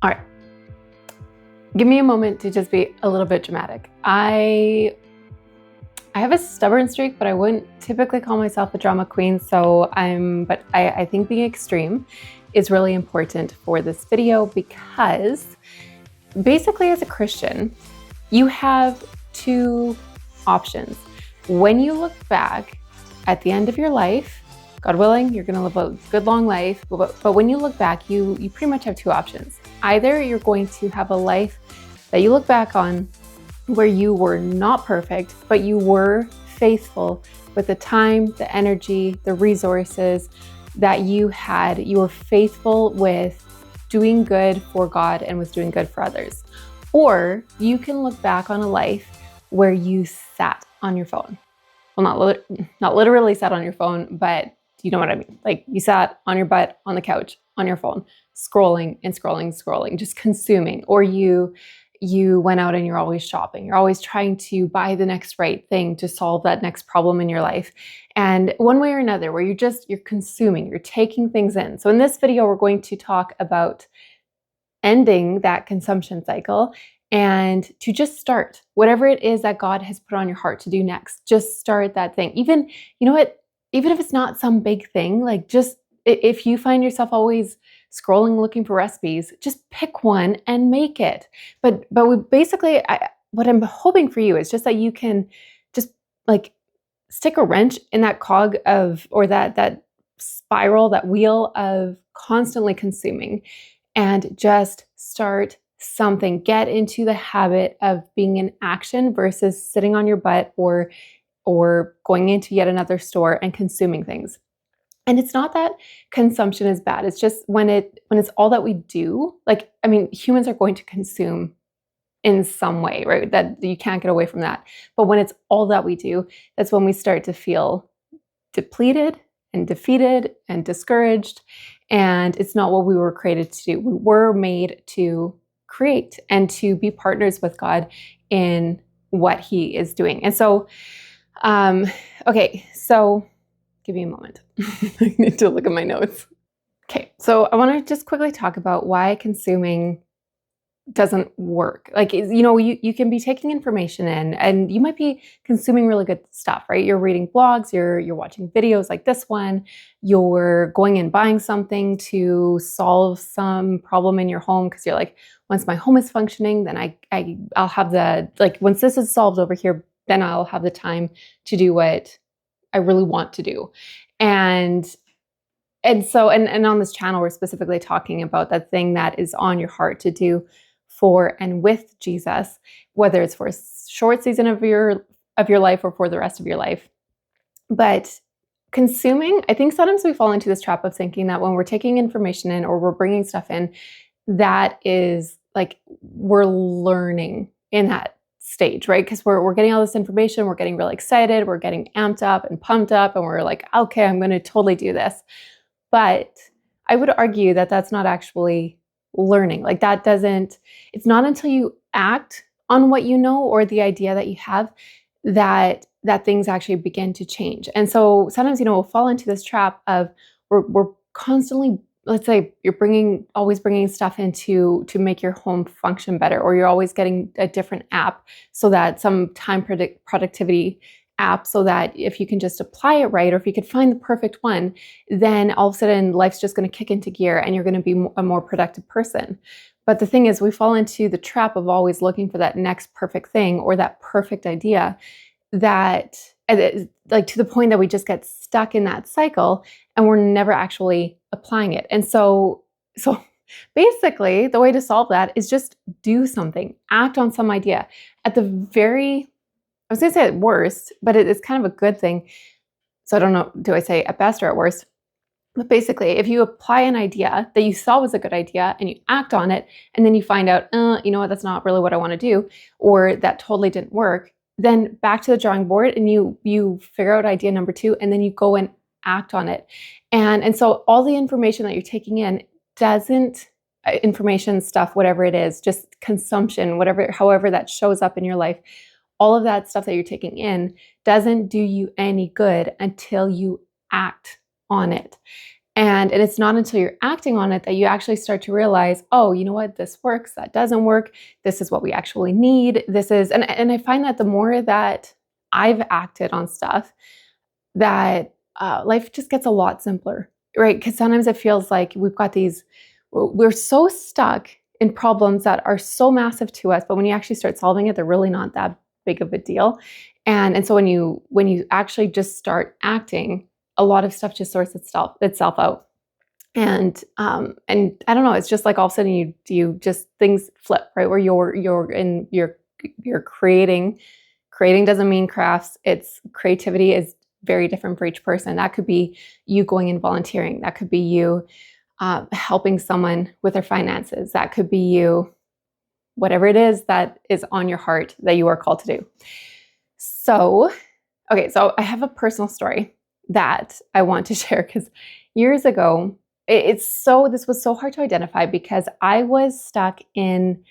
All right, give me a moment to just be a little bit dramatic. I have a stubborn streak, but I wouldn't typically call myself a drama queen. But I think being extreme is really important for this video because basically as a Christian, you have two options. When you look back at the end of your life, God willing, you're gonna live a good long life, but when you look back, you pretty much have two options. Either you're going to have a life that you look back on where you were not perfect, but you were faithful with the time, the energy, the resources that you had. You were faithful with doing good for God and with doing good for others. Or you can look back on a life where you sat on your phone. Well, not literally sat on your phone, but you know what I mean? Like you sat on your butt on the couch on your phone, scrolling and scrolling, just consuming. Or you went out and you're always shopping. You're always trying to buy the next right thing to solve that next problem in your life. And one way or another, where you're consuming, you're taking things in. So in this video, we're going to talk about ending that consumption cycle and to just start whatever it is that God has put on your heart to do next. Just start that thing. Even, you know what? Even if it's not some big thing, like just if you find yourself always scrolling looking for recipes, just pick one and make it. But what I'm hoping for you is just that you can just like stick a wrench in that cog or that spiral, that wheel of constantly consuming, and just start something. Get into the habit of being in action versus sitting on your butt or going into yet another store and consuming things. And it's not that consumption is bad. It's just when it's all that we do. Like, I mean, humans are going to consume in some way, right? That you can't get away from that. But when it's all that we do, that's when we start to feel depleted and defeated and discouraged. And it's not what we were created to do. We were made to create and to be partners with God in what He is doing. And so okay, so give me a moment. I need to look at my notes. Okay, so I want to just quickly talk about why consuming doesn't work. Like, you can be taking information in and you might be consuming really good stuff, right? You're reading blogs, you're watching videos like this one, you're going and buying something to solve some problem in your home because you're like, once my home is functioning, then I'll have once this is solved over here, then I'll have the time to do what I really want to do. And so on this channel, we're specifically talking about that thing that is on your heart to do for and with Jesus, whether it's for a short season of your life or for the rest of your life. But consuming, I think sometimes we fall into this trap of thinking that when we're taking information in or we're bringing stuff in, that is like we're learning in that stage, right? Because we're getting all this information, we're getting really excited, we're getting amped up and pumped up, and we're like, okay, I'm going to totally do this. But I would argue that that's not actually learning. Like it's not until you act on what you know or the idea that you have that things actually begin to change. And so sometimes, we'll fall into this trap of we're constantly, let's say you're always bringing stuff in to make your home function better, or you're always getting a different app, so that some time productivity app, so that if you can just apply it right, or if you could find the perfect one, then all of a sudden life's just going to kick into gear and you're going to be a more productive person. But the thing is, we fall into the trap of always looking for that next perfect thing or that perfect idea, that like to the point that we just get stuck in that cycle and we're never actually applying it. And so basically the way to solve that is just do something, act on some idea. At the very, I was going to say at worst, but it's kind of a good thing. So I don't know, do I say at best or at worst? But basically, if you apply an idea that you saw was a good idea and you act on it, and then you find out, you know what, that's not really what I want to do, or that totally didn't work, then back to the drawing board and you figure out idea number 2, and then you go and act on it. And so all the information that you're taking in information stuff, whatever it is, just consumption, however that shows up in your life, all of that stuff that you're taking in doesn't do you any good until you act on it. And it's not until you're acting on it that you actually start to realize, oh, you know what, this works, that doesn't work, this is what we actually need. This is, and I find that the more that I've acted on stuff, that life just gets a lot simpler, right? Because sometimes it feels like we're so stuck in problems that are so massive to us, but when you actually start solving it, they're really not that big of a deal. And so when you actually just start acting, a lot of stuff just sorts itself out. And I don't know, it's just like all of a sudden you just things flip, right? Where you're creating. Creating doesn't mean crafts. It's creativity is very different for each person. That could be you going and volunteering. That could be you helping someone with their finances. That could be you, whatever it is that is on your heart that you are called to do. So, okay, so I have a personal story that I want to share because years ago, this was so hard to identify because I was stuck in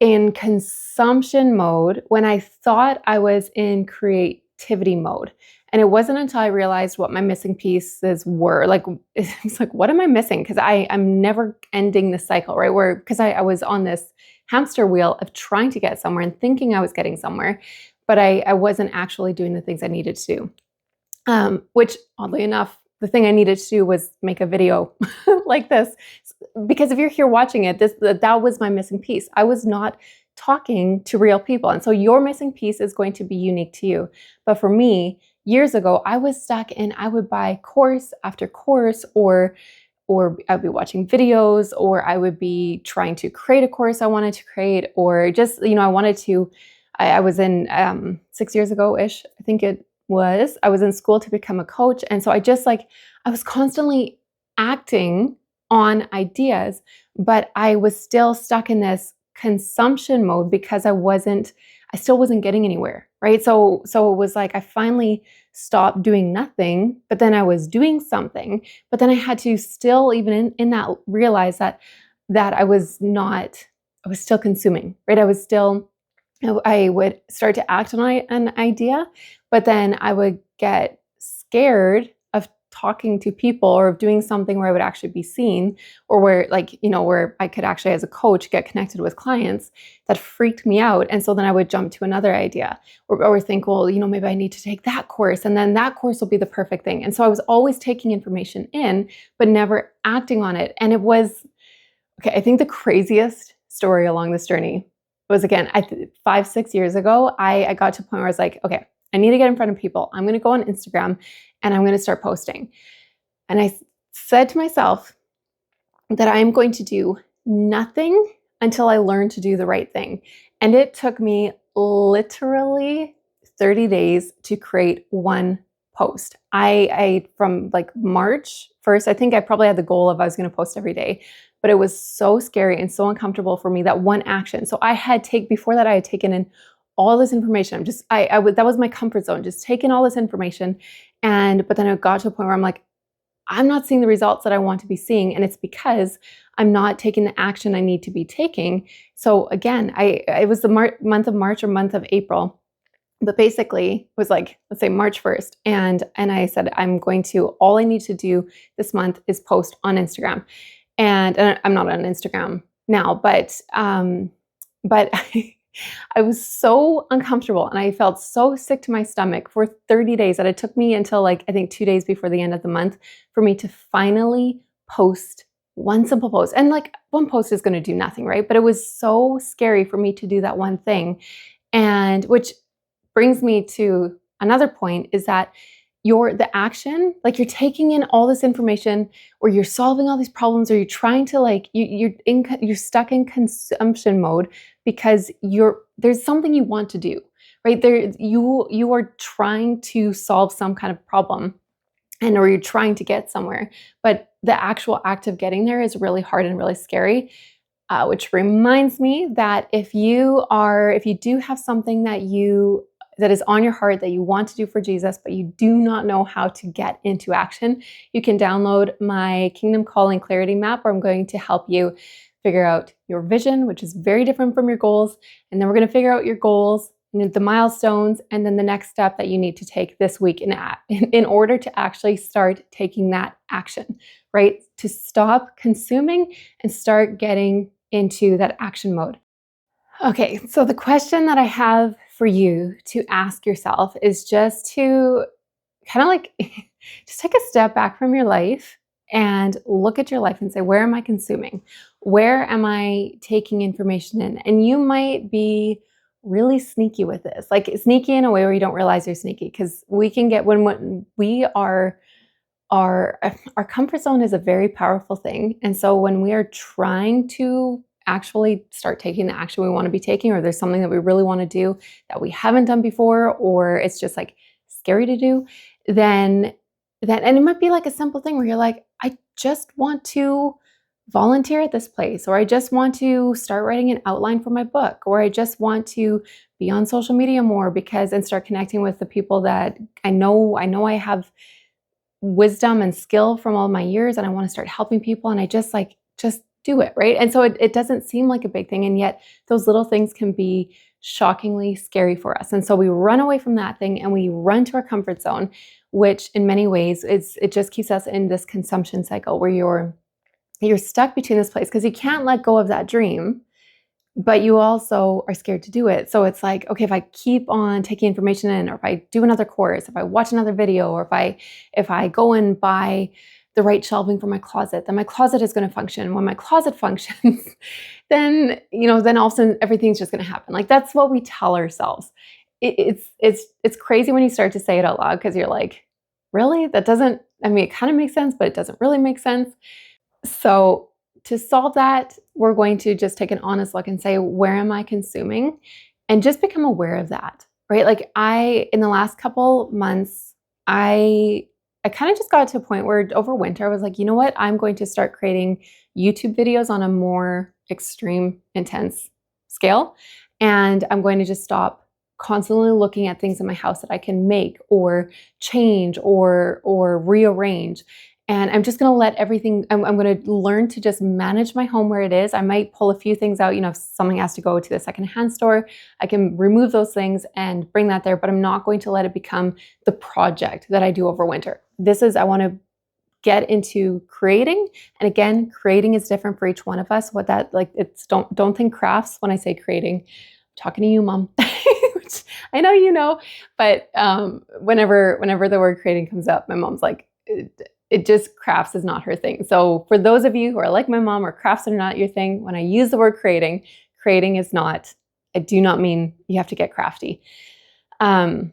consumption mode when I thought I was in creativity mode. And it wasn't until I realized what my missing pieces were. Like, it's like, what am I missing? Because I'm never ending the cycle, right? Because I was on this hamster wheel of trying to get somewhere and thinking I was getting somewhere, but I wasn't actually doing the things I needed to do. Which, oddly enough, the thing I needed to do was make a video like this. Because if you're here watching it, that was my missing piece. I was not talking to real people. And so your missing piece is going to be unique to you. But for me, years ago, I was stuck in, I would buy course after course, or I'd be watching videos, or I would be trying to create a course I wanted to create, or just, I was in 6 years ago-ish, I think it was, I was in school to become a coach. And so I was constantly acting on ideas, but I was still stuck in this consumption mode because I still wasn't getting anywhere, right? So it was like I finally stopped doing nothing, but then I was doing something, but then I had to still, even in that, realize that I was still consuming, right? I would start to act on an idea, but then I would get scared of talking to people or of doing something where I would actually be seen, or where I could actually, as a coach, get connected with clients. That freaked me out. And so then I would jump to another idea or think, well, maybe I need to take that course, and then that course will be the perfect thing. And so I was always taking information in, but never acting on it. And it was, okay, I think the craziest story along this journey was, again, 5-6 years ago, I got to a point where I was like, okay, I need to get in front of people. I'm going to go on Instagram and I'm going to start posting. And I said to myself that I'm going to do nothing until I learn to do the right thing. And it took me literally 30 days to create one post. I from like March 1st, I think I probably had the goal of I was going to post every day, but it was so scary and so uncomfortable for me, that one action. So before that, I had taken in all this information. That was my comfort zone, just taking all this information. But then I got to a point where I'm like, I'm not seeing the results that I want to be seeing. And it's because I'm not taking the action I need to be taking. So again, it was the month of March or month of April, but basically it was like, let's say March 1st. And I said, all I need to do this month is post on Instagram. And I'm not on Instagram now, but I was so uncomfortable and I felt so sick to my stomach for 30 days that it took me until I think 2 days before the end of the month for me to finally post one simple post. And one post is going to do nothing, right? But it was so scary for me to do that one thing. And which brings me to another point, is that the action, you're taking in all this information, or you're solving all these problems, or you're trying to you're stuck in consumption mode because there's something you want to do, right? You are trying to solve some kind of problem, or you're trying to get somewhere, but the actual act of getting there is really hard and really scary. Which reminds me that if you do have something that is on your heart that you want to do for Jesus, but you do not know how to get into action, you can download my Kingdom Calling Clarity Map, where I'm going to help you figure out your vision, which is very different from your goals. And then we're going to figure out your goals the milestones, and then the next step that you need to take this week in order to actually start taking that action, right? To stop consuming and start getting into that action mode. Okay, so the question that I have for you to ask yourself is just to kind of like just take a step back from your life and look at your life and say, where am I consuming? Where am I taking information in? And you might be really sneaky with this, like sneaky in a way where you don't realize you're sneaky, because we can get when we are our comfort zone is a very powerful thing. And so when we are trying to actually start taking the action we want to be taking, or there's something that we really want to do that we haven't done before, or it's just like scary to do, then and it might be like a simple thing where you're like, I just want to volunteer at this place, or I just want to start writing an outline for my book, or I just want to be on social media more and start connecting with the people that I know I have wisdom and skill from all my years, and I want to start helping people, and I just do it, right? And so it doesn't seem like a big thing, and yet those little things can be shockingly scary for us. And so we run away from that thing and we run to our comfort zone, which in many ways it just keeps us in this consumption cycle where you're stuck between this place because you can't let go of that dream, but you also are scared to do it. So it's like, okay, if I keep on taking information in, or if I do another course, if I watch another video, or if I go and buy the right shelving for my closet, then my closet is going to function. When my closet functions, then all of a sudden everything's just going to happen. Like, that's what we tell ourselves. It's crazy when you start to say it out loud, because you're like, really? That doesn't, it kind of makes sense, but it doesn't really make sense. So to solve that, we're going to just take an honest look and say, where am I consuming? And just become aware of that, right? Like in the last couple months, I kind of just got to a point where over winter, I was like, you know what? I'm going to start creating YouTube videos on a more extreme, intense scale. And I'm going to just stop constantly looking at things in my house that I can make or change or rearrange. And I'm just going to let everything, I'm going to learn to just manage my home where it is. I might pull a few things out. If something has to go to the secondhand store, I can remove those things and bring that there, but I'm not going to let it become the project that I do over winter. I want to get into creating. And again, creating is different for each one of us. Don't think crafts when I say creating. I'm talking to you, Mom. Which I know you know, but whenever the word creating comes up, my mom's like, it just, crafts is not her thing. So for those of you who are like my mom, or crafts are not your thing, when I use the word creating is not, I do not mean you have to get crafty. Okay,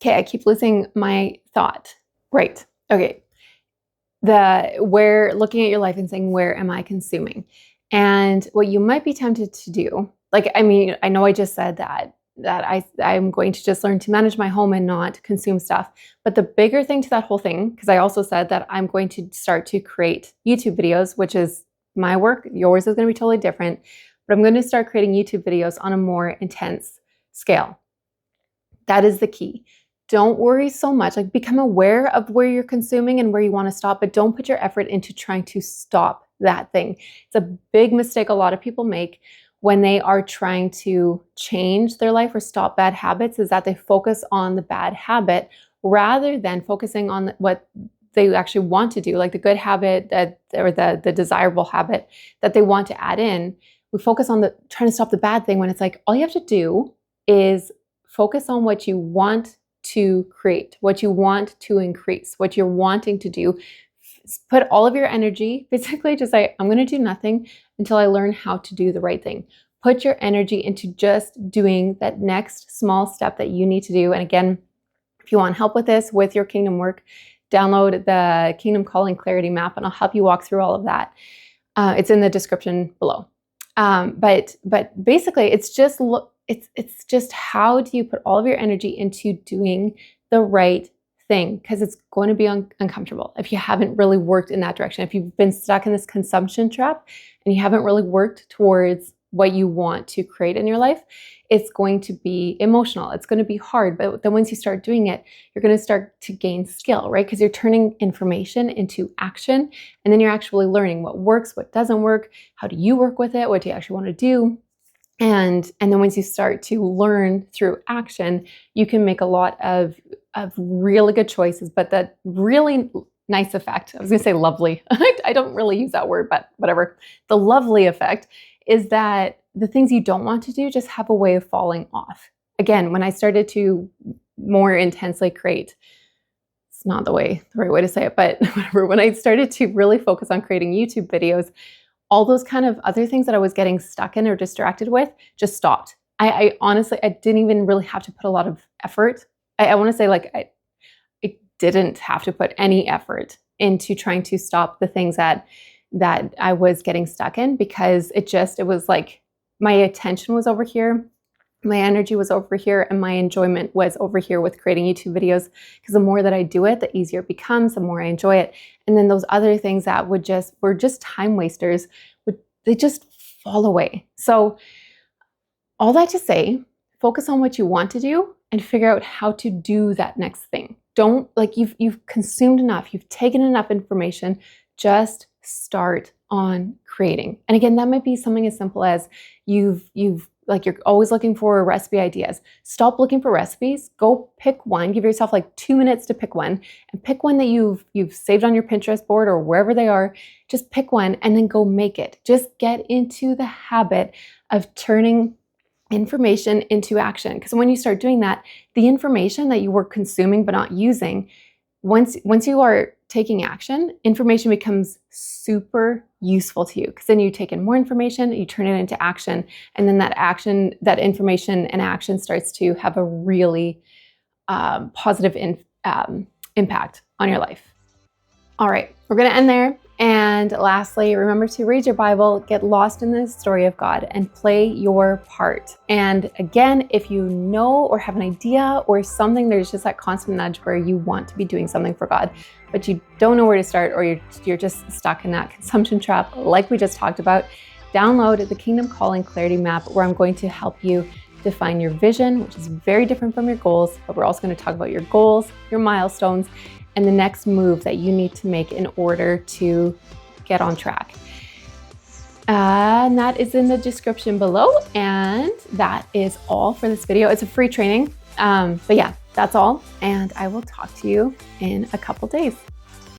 I keep losing my thought. Right. Okay. Looking at your life and saying, where am I consuming? And what you might be tempted to do, I know I just said that I'm going to just learn to manage my home and not consume stuff. But the bigger thing to that whole thing, because I also said that I'm going to start to create YouTube videos, which is my work. Yours is going to be totally different. But I'm going to start creating YouTube videos on a more intense scale. That is the key. Don't worry so much. Become aware of where you're consuming and where you want to stop, but don't put your effort into trying to stop that thing. It's a big mistake a lot of people make when they are trying to change their life or stop bad habits, is that they focus on the bad habit rather than focusing on what they actually want to do, like the good habit or the desirable habit that they want to add in. We focus on trying to stop the bad thing, when it's like, all you have to do is focus on what you want to create, what you want to increase, what you're wanting to do. Put all of your energy, basically just say, I'm going to do nothing until I learn how to do the right thing. Put your energy into just doing that next small step that you need to do. And again, if you want help with this, with your kingdom work, download the Kingdom Calling Clarity Map, and I'll help you walk through all of that. It's in the description below. But basically, it's just how do you put all of your energy into doing the right thing, because it's going to be uncomfortable if you haven't really worked in that direction. If you've been stuck in this consumption trap and you haven't really worked towards what you want to create in your life, it's going to be emotional. It's going to be hard. But then once you start doing it, you're going to start to gain skill, right? Because you're turning information into action, and then you're actually learning what works, what doesn't work, how do you work with it, what do you actually want to do. And then once you start to learn through action, you can make a lot of really good choices, but that really nice effect, I was gonna say lovely. I don't really use that word, but whatever. The lovely effect is that the things you don't want to do just have a way of falling off. Again, when I started to more intensely create, it's not the right way to say it, but whatever, when I started to really focus on creating YouTube videos, all those kind of other things that I was getting stuck in or distracted with just stopped. I honestly, I didn't even really have to put a lot of effort. I want to say like I didn't have to put any effort into trying to stop the things that I was getting stuck in, because it was like my attention was over here, my energy was over here, and my enjoyment was over here with creating YouTube videos. Because the more that I do it, the easier it becomes, the more I enjoy it. And then those other things that were just time wasters, they just fall away. So all that to say, focus on what you want to do and figure out how to do that next thing. Don't, like, you've consumed enough, you've taken enough information, just start on creating. And again, that might be something as simple as you're always looking for recipe ideas. Stop looking for recipes, go pick one, give yourself like 2 minutes to pick one, and pick one that you've saved on your Pinterest board or wherever they are. Just pick one and then go make it. Just get into the habit of turning information into action. Because when you start doing that, the information that you were consuming but not using, once you are taking action, information becomes super useful to you, because then you take in more information, you turn it into action, and then that information and action starts to have a really positive impact on your life. All right, we're going to end there. And lastly, remember to read your Bible, get lost in the story of God, and play your part. And again, if you know or have an idea or something, there's just that constant nudge where you want to be doing something for God, but you don't know where to start, or you're just stuck in that consumption trap like we just talked about, download the Kingdom Calling Clarity Map, where I'm going to help you define your vision, which is very different from your goals, but we're also going to talk about your goals, your milestones, and the next move that you need to make in order to get on track. And that is in the description below. And that is all for this video. It's a free training. But yeah, that's all. And I will talk to you in a couple days.